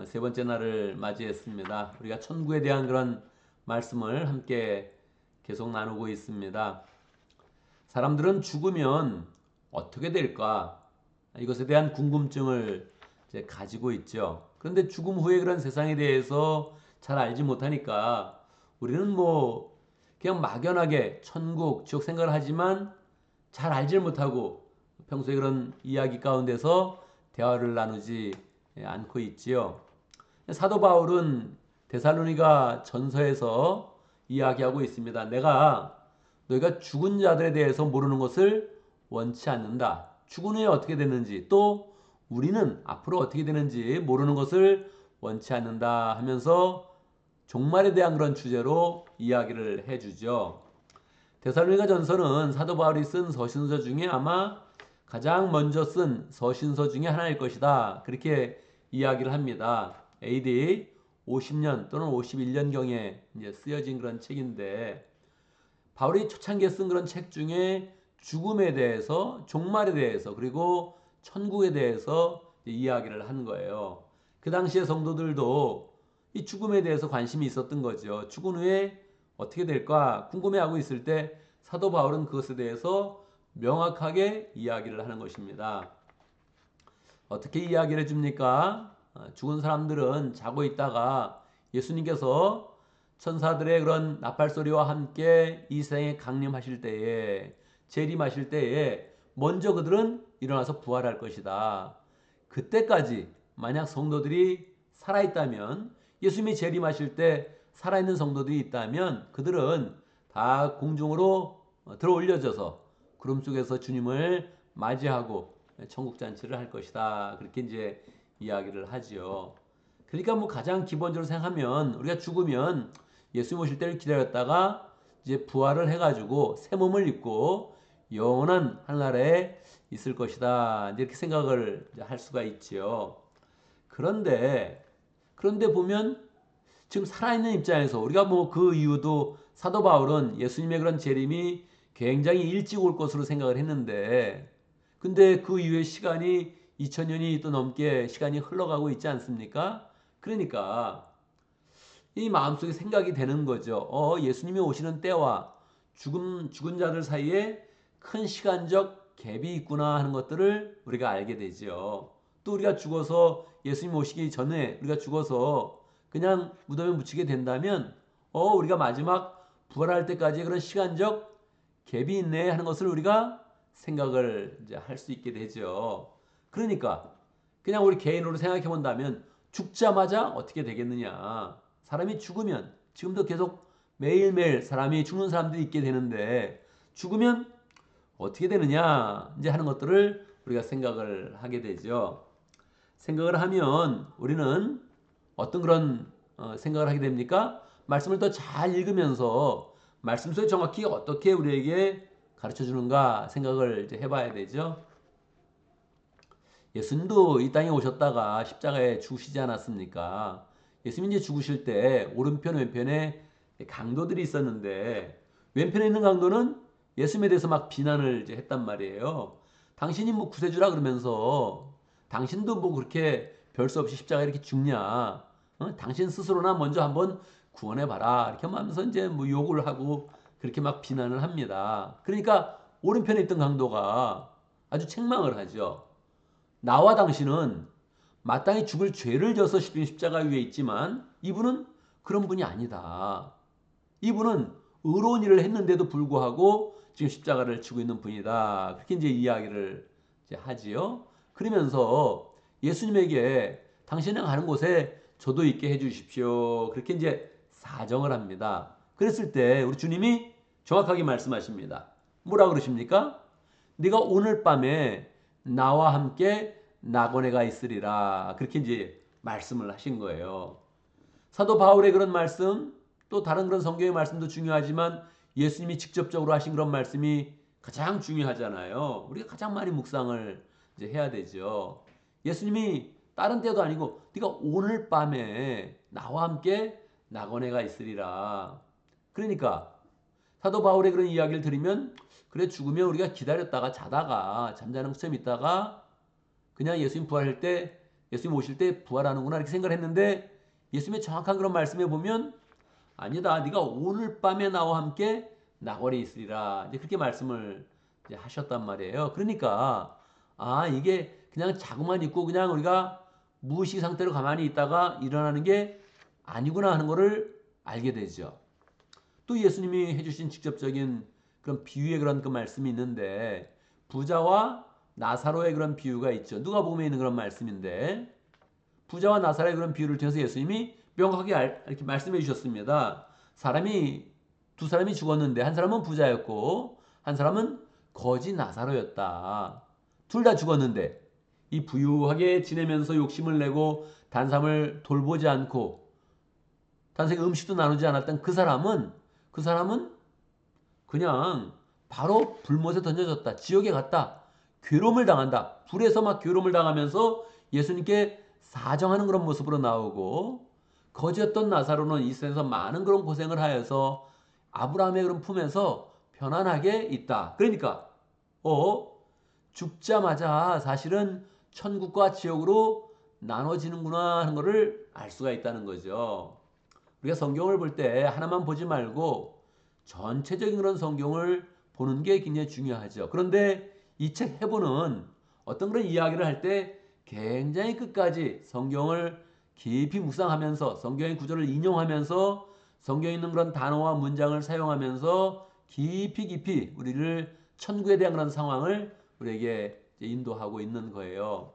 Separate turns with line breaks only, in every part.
세 번째 날을 맞이했습니다. 우리가 천국에 대한 그런 말씀을 함께 계속 나누고 있습니다. 사람들은 죽으면 어떻게 될까? 이것에 대한 궁금증을 이제 가지고 있죠. 그런데 죽음 후에 그런 세상에 대해서 잘 알지 못하니까 우리는 뭐 그냥 막연하게 천국, 지옥 생각을 하지만 잘 알지 못하고 평소에 그런 이야기 가운데서 대화를 나누지 않고 있지요. 사도 바울은 데살로니가 전서에서 이야기하고 있습니다. 내가 너희가 죽은 자들에 대해서 모르는 것을 원치 않는다. 죽은 후에 어떻게 되는지 또 우리는 앞으로 어떻게 되는지 모르는 것을 원치 않는다 하면서 종말에 대한 그런 주제로 이야기를 해주죠. 데살로니가 전서는 사도 바울이 쓴 서신서 중에 아마 가장 먼저 쓴 서신서 중에 하나일 것이다. 그렇게 이야기를 합니다. AD 50년 또는 51년경에 이제 쓰여진 그런 책인데 바울이 초창기에 쓴 그런 책 중에 죽음에 대해서, 종말에 대해서, 그리고 천국에 대해서 이야기를 한 거예요. 그 당시의 성도들도 이 죽음에 대해서 관심이 있었던 거죠. 죽은 후에 어떻게 될까 궁금해하고 있을 때 사도 바울은 그것에 대해서 명확하게 이야기를 하는 것입니다. 어떻게 이야기를 해줍니까? 죽은 사람들은 자고 있다가 예수님께서 천사들의 그런 나팔 소리와 함께 이 세상에 강림하실 때에, 재림하실 때에 먼저 그들은 일어나서 부활할 것이다. 그때까지 만약 성도들이 살아있다면, 예수님이 재림하실 때 살아있는 성도들이 있다면 그들은 다 공중으로 들어 올려져서 구름 속에서 주님을 맞이하고 천국 잔치를 할 것이다. 그렇게 이제 이야기를 하지요. 그러니까 뭐 가장 기본적으로 생각하면 우리가 죽으면 예수님 오실 때를 기다렸다가 이제 부활을 해가지고 새 몸을 입고 영원한 하늘나라에 있을 것이다. 이렇게 생각을 할 수가 있지요. 그런데 보면 지금 살아있는 입장에서 우리가 뭐 그 이유도 사도 바울은 예수님의 그런 재림이 굉장히 일찍 올 것으로 생각을 했는데 근데 그 이후에 시간이 2000년이 또 넘게 시간이 흘러가고 있지 않습니까? 그러니까 이 마음속에 생각이 되는 거죠. 예수님이 오시는 때와 죽은 자들 사이에 큰 시간적 갭이 있구나 하는 것들을 우리가 알게 되죠. 또 우리가 죽어서 예수님 오시기 전에 우리가 죽어서 그냥 무덤에 묻히게 된다면 우리가 마지막 부활할 때까지 그런 시간적 갭이 있네 하는 것을 우리가 생각을 이제 할 수 있게 되죠. 그러니까 그냥 우리 개인으로 생각해 본다면 죽자마자 어떻게 되겠느냐. 사람이 죽으면 지금도 계속 매일매일 사람이 죽는 사람들이 있게 되는데 죽으면 어떻게 되느냐 이제 하는 것들을 우리가 생각을 하게 되죠. 생각을 하면 우리는 어떤 그런 생각을 하게 됩니까? 말씀을 더 잘 읽으면서 말씀 속에 정확히 어떻게 우리에게 가르쳐 주는가 생각을 이제 해봐야 되죠. 예수님도 이 땅에 오셨다가 십자가에 죽으시지 않았습니까? 예수님이 이제 죽으실 때 오른편 왼편에 강도들이 있었는데 왼편에 있는 강도는 예수님에 대해서 막 비난을 이제 했단 말이에요. 당신이 뭐 구세주라 그러면서 당신도 뭐 그렇게 별 수 없이 십자가에 이렇게 죽냐? 당신 스스로나 먼저 한번 구원해 봐라. 이렇게 하면서 이제 뭐 욕을 하고 그렇게 막 비난을 합니다. 그러니까 오른편에 있던 강도가 아주 책망을 하죠. 나와 당신은 마땅히 죽을 죄를 져서 십자가 위에 있지만 이분은 그런 분이 아니다. 이분은 의로운 일을 했는데도 불구하고 지금 십자가를 지고 있는 분이다. 그렇게 이제 이야기를 이제 하지요. 그러면서 예수님에게 당신이 가는 곳에 저도 있게 해주십시오. 그렇게 이제 사정을 합니다. 그랬을 때 우리 주님이 정확하게 말씀하십니다. 뭐라 그러십니까? 네가 오늘 밤에 나와 함께 낙원에 가 있으리라. 그렇게 이제 말씀을 하신 거예요. 사도 바울의 그런 말씀, 또 다른 그런 성경의 말씀도 중요하지만 예수님이 직접적으로 하신 그런 말씀이 가장 중요하잖아요. 우리가 가장 많이 묵상을 이제 해야 되죠. 예수님이 다른 때도 아니고 네가 오늘 밤에 나와 함께 낙원에 가 있으리라. 그러니까 사도 바울의 그런 이야기를 들으면 그래 죽으면 우리가 기다렸다가 자다가 잠자는 것처럼 있다가 그냥 예수님 부활할 때 예수님 오실 때 부활하는구나 이렇게 생각을 했는데 예수님의 정확한 그런 말씀에 보면 아니다. 네가 오늘 밤에 나와 함께 나궐에 있으리라. 이제 그렇게 말씀을 이제 하셨단 말이에요. 그러니까 이게 그냥 자고만 있고 그냥 우리가 무의식 상태로 가만히 있다가 일어나는 게 아니구나 하는 것을 알게 되죠. 또 예수님이 해주신 직접적인 그런 비유의 그런 그 말씀이 있는데 부자와 나사로의 그런 비유가 있죠. 누가복음에 있는 그런 말씀인데 부자와 나사로의 그런 비유를 통해서 예수님이 명확하게 이렇게 말씀해 주셨습니다. 두 사람이 죽었는데 한 사람은 부자였고 한 사람은 거지 나사로였다. 둘 다 죽었는데 이 부유하게 지내면서 욕심을 내고 단삼을 돌보지 않고 단순히 음식도 나누지 않았던 그 사람은 그냥 바로 불못에 던져졌다. 지옥에 갔다. 괴로움을 당한다. 불에서 막 괴로움을 당하면서 예수님께 사정하는 그런 모습으로 나오고 거지였던 나사로는 이 세상에서 많은 그런 고생을 하여서 아브라함의 그런 품에서 편안하게 있다. 그러니까 죽자마자 사실은 천국과 지옥으로 나눠지는구나 하는 것을 알 수가 있다는 거죠. 우리가 성경을 볼 때 하나만 보지 말고 전체적인 그런 성경을 보는 게 굉장히 중요하죠. 그런데 이 책 해보는 어떤 그런 이야기를 할 때 굉장히 끝까지 성경을 깊이 묵상하면서 성경의 구절을 인용하면서 성경에 있는 그런 단어와 문장을 사용하면서 깊이 우리를 천국에 대한 그런 상황을 우리에게 인도하고 있는 거예요.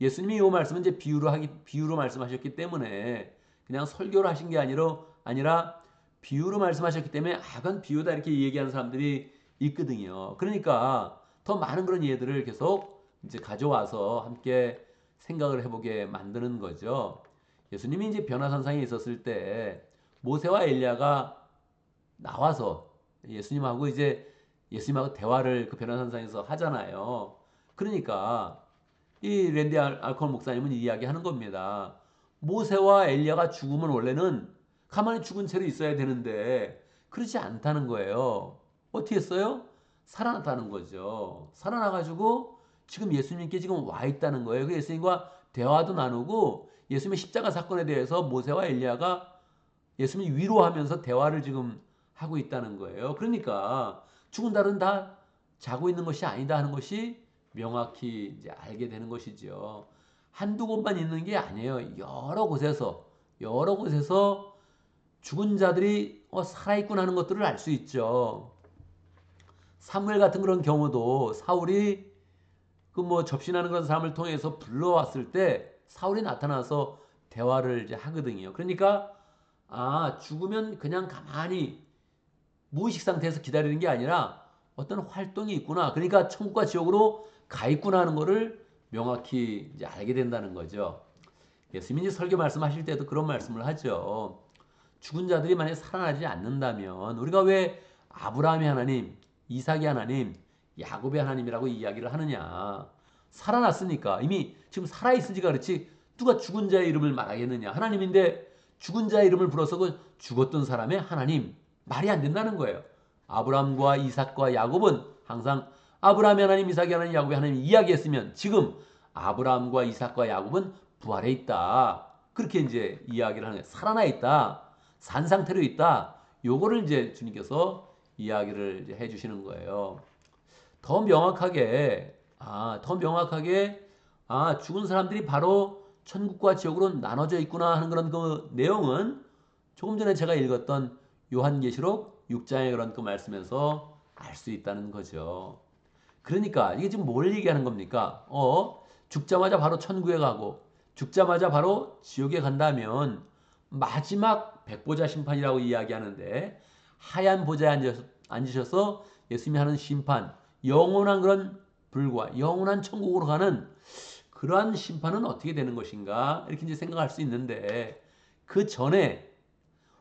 예수님이 이 말씀은 이제 비유로 말씀하셨기 때문에 그냥 설교를 하신 게 아니라 비유로 말씀하셨기 때문에 그건 비유다 이렇게 얘기하는 사람들이 있거든요. 그러니까 더 많은 그런 예들을 계속 이제 가져와서 함께 생각을 해보게 만드는 거죠. 예수님이 이제 변화산상에 있었을 때 모세와 엘리야가 나와서 예수님하고 대화를 그 변화산상에서 하잖아요. 그러니까 이 랜디 알콘 목사님은 이야기하는 겁니다. 모세와 엘리야가 죽으면 원래는 가만히 죽은 채로 있어야 되는데 그렇지 않다는 거예요. 어떻게 했어요? 살아났다는 거죠. 살아나가지고 지금 예수님께 지금 와 있다는 거예요. 그 예수님과 대화도 나누고 예수님의 십자가 사건에 대해서 모세와 엘리야가 예수님을 위로하면서 대화를 지금 하고 있다는 거예요. 그러니까 죽은 달은 다 자고 있는 것이 아니다 하는 것이 명확히 이제 알게 되는 것이죠. 한두 곳만 있는 게 아니에요. 여러 곳에서 죽은 자들이 살아있구나 하는 것들을 알 수 있죠. 사무엘 같은 그런 경우도 사울이 그 뭐 접신하는 그런 사람을 통해서 불러왔을 때 사울이 나타나서 대화를 이제 하거든요. 그러니까 죽으면 그냥 가만히 무의식 상태에서 기다리는 게 아니라 어떤 활동이 있구나. 그러니까 천국과 지옥으로 가 있구나 하는 것을 명확히 이제 알게 된다는 거죠. 예수님이 설교 말씀하실 때도 그런 말씀을 하죠. 죽은 자들이 만약에 살아나지 않는다면 우리가 왜 아브라함의 하나님, 이삭의 하나님, 야곱의 하나님이라고 이야기를 하느냐. 살아났으니까 이미 지금 살아있으니까 그렇지 누가 죽은 자의 이름을 말하겠느냐. 하나님인데 죽은 자의 이름을 불어서 그 죽었던 사람의 하나님 말이 안 된다는 거예요. 아브라함과 이삭과 야곱은 항상 아브라함의 하나님, 이삭의 하나님, 야곱의 하나님 이야기했으면 지금 아브라함과 이삭과 야곱은 부활해 있다. 그렇게 이제 이야기를 하는 거예요. 살아나 있다. 산 상태로 있다. 요거를 이제 주님께서 이야기를 이제 해주시는 거예요. 더 명확하게, 죽은 사람들이 바로 천국과 지옥으로 나눠져 있구나 하는 그런 그 내용은 조금 전에 제가 읽었던 요한계시록 6장의 그런 그 말씀에서 알 수 있다는 거죠. 그러니까 이게 지금 뭘 얘기하는 겁니까? 죽자마자 바로 천국에 가고 죽자마자 바로 지옥에 간다면 마지막 백보자 심판이라고 이야기하는데 하얀 보좌에 앉으셔서 예수님이 하는 심판, 영원한 그런 불과 영원한 천국으로 가는 그러한 심판은 어떻게 되는 것인가 이렇게 이제 생각할 수 있는데 그 전에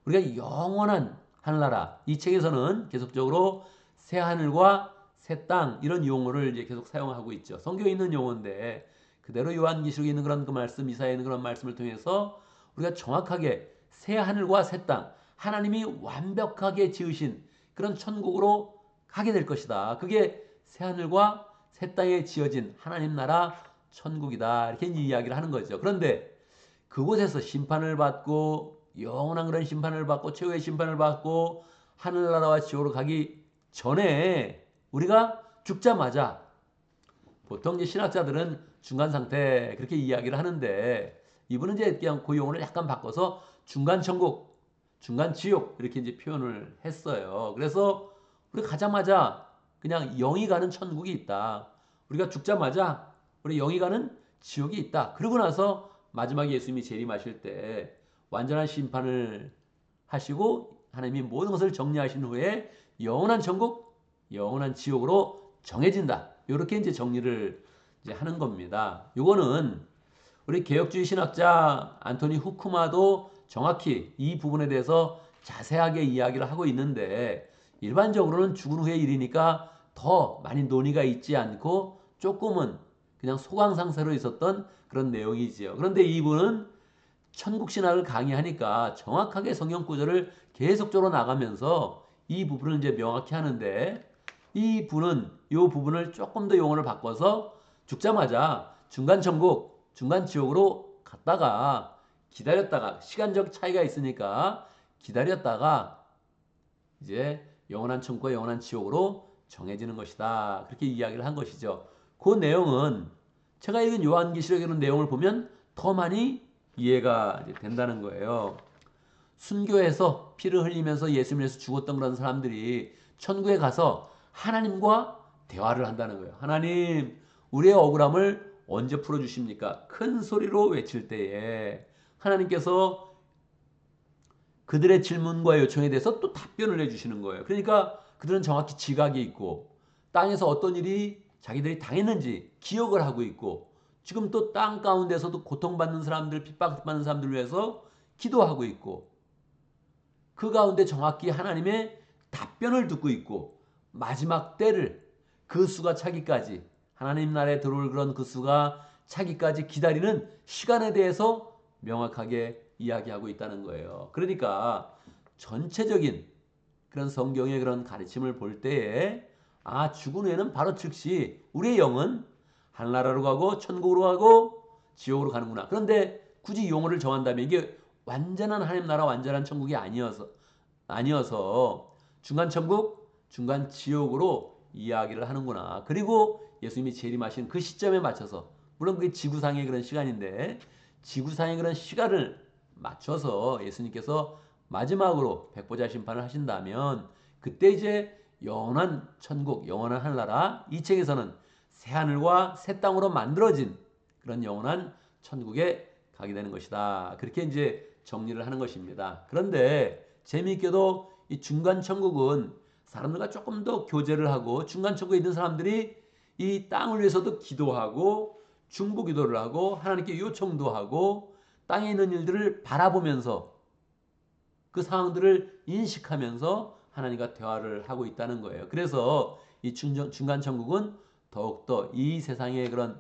우리가 영원한 하늘나라 이 책에서는 계속적으로 새 하늘과 새 땅 이런 용어를 이제 계속 사용하고 있죠. 성경에 있는 용어인데 그대로 요한계시록에 있는 그런 그 말씀, 이사야에 있는 그런 말씀을 통해서 우리가 정확하게 새 하늘과 새 땅, 하나님이 완벽하게 지으신 그런 천국으로 가게 될 것이다. 그게 새 하늘과 새 땅에 지어진 하나님 나라 천국이다. 이렇게 이제 이야기를 하는 거죠. 그런데 그곳에서 심판을 받고 영원한 그런 심판을 받고 최후의 심판을 받고 하늘나라와 지옥으로 가기 전에 우리가 죽자마자 보통 이제 신학자들은 중간 상태 그렇게 이야기를 하는데 이분은 이제 그냥 그 용어를 약간 바꿔서 중간 천국, 중간 지옥 이렇게 이제 표현을 했어요. 그래서 우리 가자마자 그냥 영이 가는 천국이 있다. 우리가 죽자마자 우리 영이 가는 지옥이 있다. 그러고 나서 마지막에 예수님이 재림하실 때 완전한 심판을 하시고 하나님이 모든 것을 정리하신 후에 영원한 천국, 영원한 지옥으로 정해진다. 이렇게 이제 정리를 이제 하는 겁니다. 요거는 우리 개혁주의 신학자 안토니 후쿠마도 정확히 이 부분에 대해서 자세하게 이야기를 하고 있는데 일반적으로는 죽은 후의 일이니까 더 많이 논의가 있지 않고 조금은 그냥 소강상세로 있었던 그런 내용이지요. 그런데 이분은 천국 신학을 강의하니까 정확하게 성경 구절을 계속적으로 나가면서 이 부분을 이제 명확히 하는데 이 부분을 조금 더 용어를 바꿔서 죽자마자 중간 천국, 중간 지옥으로 갔다가 기다렸다가 시간적 차이가 있으니까 기다렸다가 이제 영원한 천국과 영원한 지옥으로 정해지는 것이다. 그렇게 이야기를 한 것이죠. 그 내용은 제가 읽은 요한계시록의 그런 내용을 보면 더 많이 이해가 된다는 거예요. 순교해서 피를 흘리면서 예수님을 위해서 죽었던 그런 사람들이 천국에 가서 하나님과 대화를 한다는 거예요. 하나님, 우리의 억울함을 언제 풀어주십니까? 큰 소리로 외칠 때에 하나님께서 그들의 질문과 요청에 대해서 또 답변을 해주시는 거예요. 그러니까 그들은 정확히 지각이 있고 땅에서 어떤 일이 자기들이 당했는지 기억을 하고 있고 지금 또 땅 가운데서도 고통받는 사람들, 핍박받는 사람들을 위해서 기도하고 있고 그 가운데 정확히 하나님의 답변을 듣고 있고 마지막 때를 그 수가 차기까지 하나님 나라에 들어올 그런 그 수가 차기까지 기다리는 시간에 대해서 명확하게 이야기하고 있다는 거예요. 그러니까 전체적인 그런 성경의 그런 가르침을 볼 때에 죽은 후에는 바로 즉시 우리의 영은 하늘나라로 가고 천국으로 가고 지옥으로 가는구나. 그런데 굳이 용어를 정한다면 이게 완전한 하나님 나라 완전한 천국이 아니어서 중간 천국, 중간 지옥으로 이야기를 하는구나. 그리고 예수님이 재림하신 그 시점에 맞춰서 물론 그게 지구상의 그런 시간인데 지구상의 그런 시간을 맞춰서 예수님께서 마지막으로 백보자 심판을 하신다면 그때 이제 영원한 천국, 영원한 하늘나라 이 책에서는 새 하늘과 새 땅으로 만들어진 그런 영원한 천국에 가게 되는 것이다. 그렇게 이제 정리를 하는 것입니다. 그런데 재미있게도 이 중간 천국은 사람들과 조금 더 교제를 하고 중간 천국에 있는 사람들이 이 땅을 위해서도 기도하고 중보 기도를 하고 하나님께 요청도 하고 땅에 있는 일들을 바라보면서 그 상황들을 인식하면서 하나님과 대화를 하고 있다는 거예요. 그래서 이 중간 천국은 더욱더 이 세상의 그런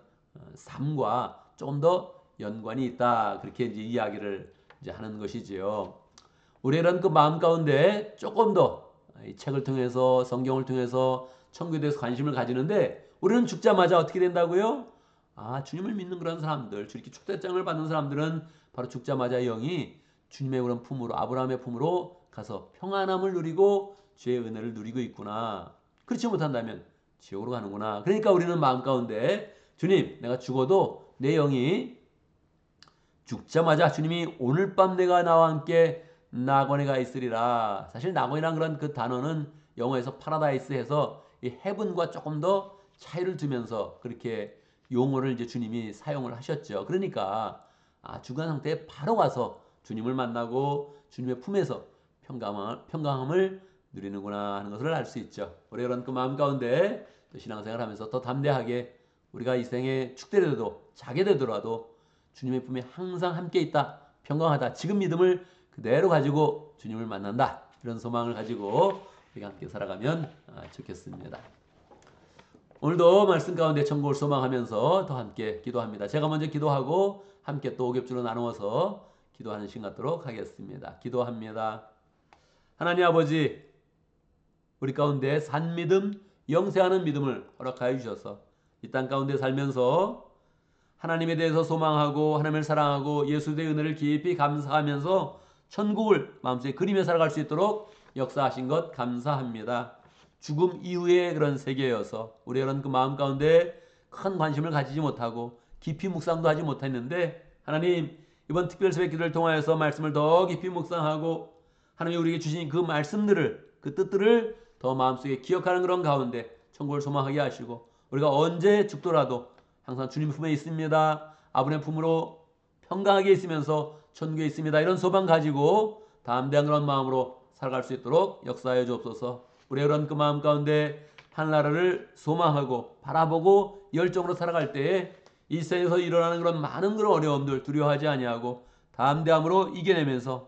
삶과 조금 더 연관이 있다. 그렇게 이제 이야기를 이제 하는 것이지요. 우리는 그 마음 가운데 조금 더 이 책을 통해서 성경을 통해서 천국에 대해서 관심을 가지는데 우리는 죽자마자 어떻게 된다고요? 주님을 믿는 그런 사람들, 주님께 초대장을 받는 사람들은 바로 죽자마자 영이 주님의 그런 품으로 아브라함의 품으로 가서 평안함을 누리고 주의 은혜를 누리고 있구나. 그렇지 못한다면 지옥으로 가는구나. 그러니까 우리는 마음 가운데 주님, 내가 죽어도 내 영이 죽자마자 주님이 오늘 밤 내가 나와 함께 낙원에 가 있으리라. 사실 낙원이란 그런 그 단어는 영어에서 파라다이스 해서 이 헤븐과 조금 더 차이를 두면서 그렇게 용어를 이제 주님이 사용을 하셨죠. 그러니까 죽은 상태에 바로 가서 주님을 만나고 주님의 품에서 평강함을 누리는구나 하는 것을 알 수 있죠. 우리 그런 그 마음 가운데 또 신앙생활을 하면서 더 담대하게 우리가 이 생에 축되더라도 자게 되더라도 주님의 품에 항상 함께 있다. 평강하다. 지금 믿음을 그대로 가지고 주님을 만난다. 이런 소망을 가지고 우리가 함께 살아가면 좋겠습니다. 오늘도 말씀 가운데 천국을 소망하면서 더 함께 기도합니다. 제가 먼저 기도하고 함께 또 오겹주로 나누어서 기도하는 시간 갖도록 하겠습니다. 기도합니다. 하나님 아버지, 우리 가운데 산 믿음, 영생하는 믿음을 허락하여 주셔서 이 땅 가운데 살면서 하나님에 대해서 소망하고 하나님을 사랑하고 예수의 은혜를 깊이 감사하면서 천국을 마음속에 그리며 살아갈 수 있도록 역사하신 것 감사합니다. 죽음 이후의 그런 세계여서 우리가 그런 그 마음 가운데 큰 관심을 가지지 못하고 깊이 묵상도 하지 못했는데 하나님 이번 특별 새벽 기도를 통하여서 말씀을 더 깊이 묵상하고 하나님이 우리에게 주신 그 말씀들을 그 뜻들을 더 마음속에 기억하는 그런 가운데 천국을 소망하게 하시고 우리가 언제 죽더라도 항상 주님 품에 있습니다. 아버지의 품으로 평강하게 있으면서 천국에 있습니다. 이런 소망 가지고 담대한 그런 마음으로 살아갈 수 있도록 역사하여 주옵소서. 우리의 그런 그 마음 가운데 하나님을 소망하고 바라보고 열정으로 살아갈 때에 이 세상에서 일어나는 그런 많은 그런 어려움들 두려워하지 아니하고 담대함으로 이겨내면서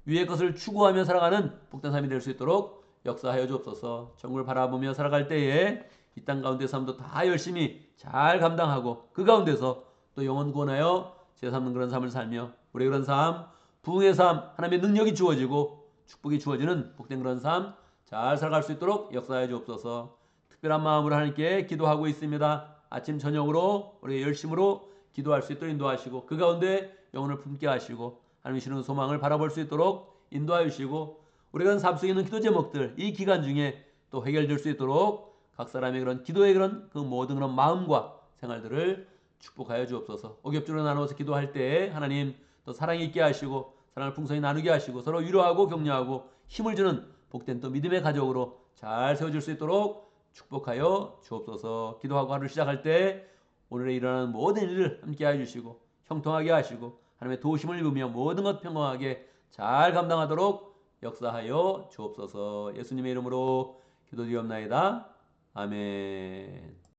위의 것을 추구하며 살아가는 복된 삶이 될 수 있도록 역사하여 주옵소서. 천국을 바라보며 살아갈 때에 이 땅 가운데 삶도 다 열심히 잘 감당하고 그 가운데서 또 영혼 구원하여 제삼는 그런 삶을 살며 우리 그런 삶, 부흥의 삶, 하나님의 능력이 주어지고 축복이 주어지는 복된 그런 삶 잘 살아갈 수 있도록 역사해 주옵소서. 특별한 마음으로 하나님께 기도하고 있습니다. 아침 저녁으로 우리 열심으로 기도할 수 있도록 인도하시고 그 가운데 영혼을 품게 하시고 하나님이 주시는 소망을 바라볼 수 있도록 인도하여 주시고 우리가 삶 속에 있는 기도 제목들 이 기간 중에 또 해결될 수 있도록 각 사람의 그런 기도의 그런 그 모든 그런 마음과 생활들을 축복하여 주옵소서. 오겹주로 나누어서 기도할 때 하나님 또 사랑이 있게 하시고 사랑을 풍성히 나누게 하시고 서로 위로하고 격려하고 힘을 주는 복된 또 믿음의 가족으로 잘 세워질 수 있도록 축복하여 주옵소서. 기도하고 하루를 시작할 때 오늘에 일어나는 모든 일을 함께 해주시고 형통하게 하시고 하나님의 도우심을 입으며 모든 것 평강하게 잘 감당하도록 역사하여 주옵소서. 예수님의 이름으로 기도드리옵나이다. 아멘.